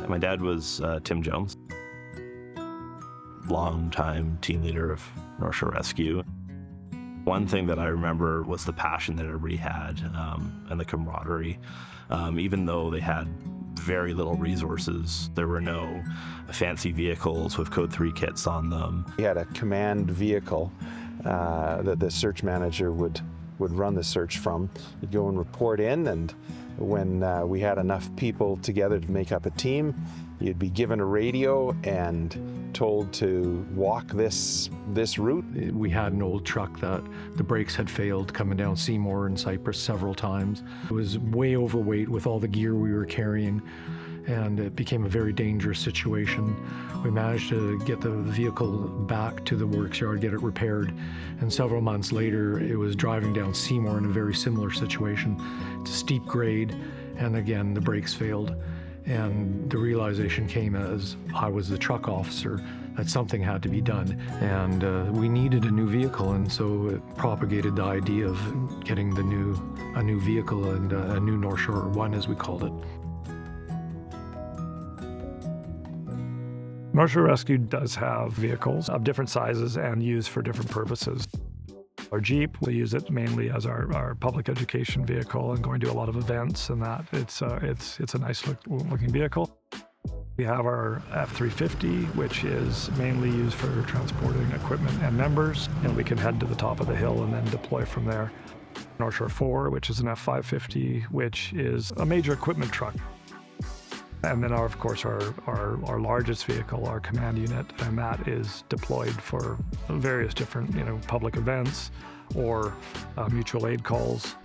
My dad was Tim Jones, longtime team leader of North Shore Rescue. One thing that I remember was the passion that everybody had and the camaraderie. Even though they had very little resources, there were no fancy vehicles with Code 3 kits on them. We had a command vehicle that the search manager would run the search from. You'd go and report in, and when we had enough people together to make up a team, you'd be given a radio and told to walk this route. We had an old truck that the brakes had failed coming down Seymour and Cypress several times. It was way overweight with all the gear we were carrying, and it became a very dangerous situation. We managed to get the vehicle back to the works yard, get it repaired, and several months later it was driving down Seymour in a very similar situation. It's a steep grade, and again the brakes failed. And the realization came as I was the truck officer that something had to be done. And we needed a new vehicle, and so it propagated the idea of getting a new vehicle and a new North Shore 1, as we called it. North Shore Rescue does have vehicles of different sizes and used for different purposes. Our Jeep, we use it mainly as our public education vehicle and going to a lot of events, and that it's a nice looking vehicle. We have our F-350, which is mainly used for transporting equipment and members, and we can head to the top of the hill and then deploy from there. North Shore 4, which is an F-550, which is a major equipment truck. And then, of course, our largest vehicle, our command unit, and that is deployed for various different, public events or mutual aid calls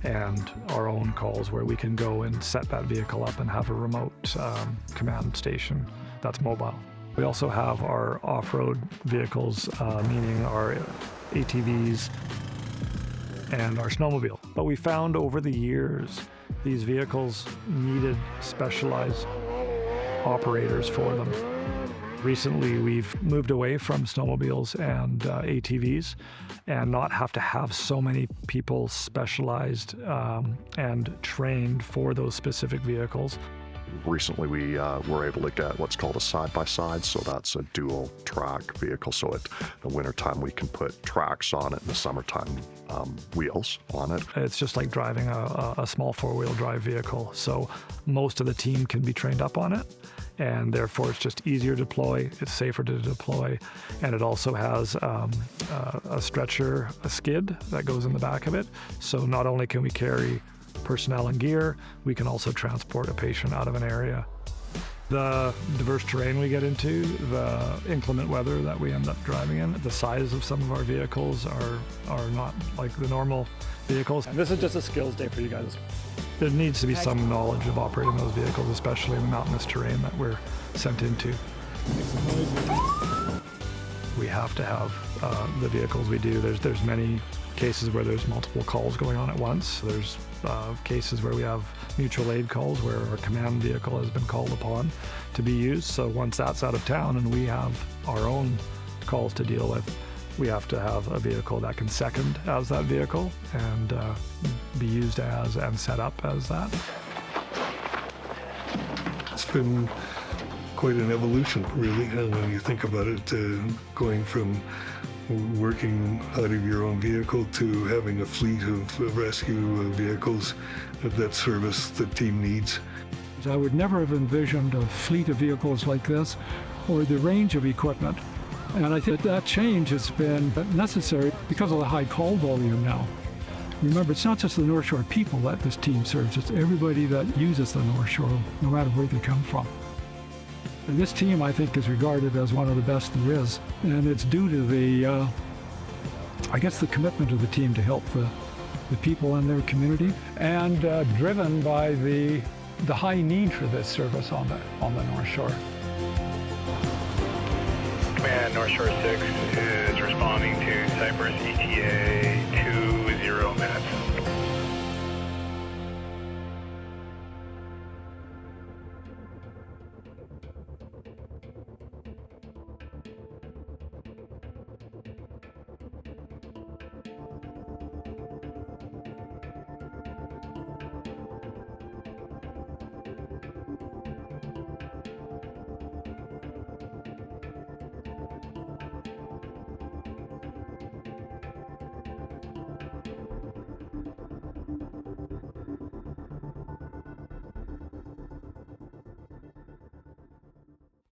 and our own calls where we can go and set that vehicle up and have a remote command station that's mobile. We also have our off-road vehicles, meaning our ATVs and our snowmobile. But we found over the years these vehicles needed specialized operators for them. Recently, we've moved away from snowmobiles and ATVs and not have to have so many people specialized and trained for those specific vehicles. Recently, we were able to get what's called a side-by-side, so that's a dual track vehicle. So in the wintertime, we can put tracks on it, in the summertime, wheels on it. It's just like driving a small four-wheel drive vehicle. So most of the team can be trained up on it, and therefore it's just easier to deploy, it's safer to deploy, and it also has a stretcher, a skid that goes in the back of it. So not only can we carry personnel and gear, we can also transport a patient out of an area. The diverse terrain we get into, the inclement weather that we end up driving in, the size of some of our vehicles are not like the normal vehicles. And this is just a skills day for you guys. There needs to be some knowledge of operating those vehicles, especially in the mountainous terrain that we're sent into. We have to have the vehicles we do. There's many cases where there's multiple calls going on at once. There's cases where we have mutual aid calls where our command vehicle has been called upon to be used. So once that's out of town and we have our own calls to deal with, we have to have a vehicle that can second as that vehicle and be used as and set up as that. It's been quite an evolution, really, and when you think about it, going from working out of your own vehicle to having a fleet of rescue vehicles that service the team needs. I would never have envisioned a fleet of vehicles like this or the range of equipment. And I think that change has been necessary because of the high call volume now. Remember, it's not just the North Shore people that this team serves, it's everybody that uses the North Shore, no matter where they come from. And this team, I think, is regarded as one of the best there is. And it's due to the, the commitment of the team to help the people in their community, and driven by the high need for this service on the North Shore. Command North Shore 6 is responding to Cypress ETA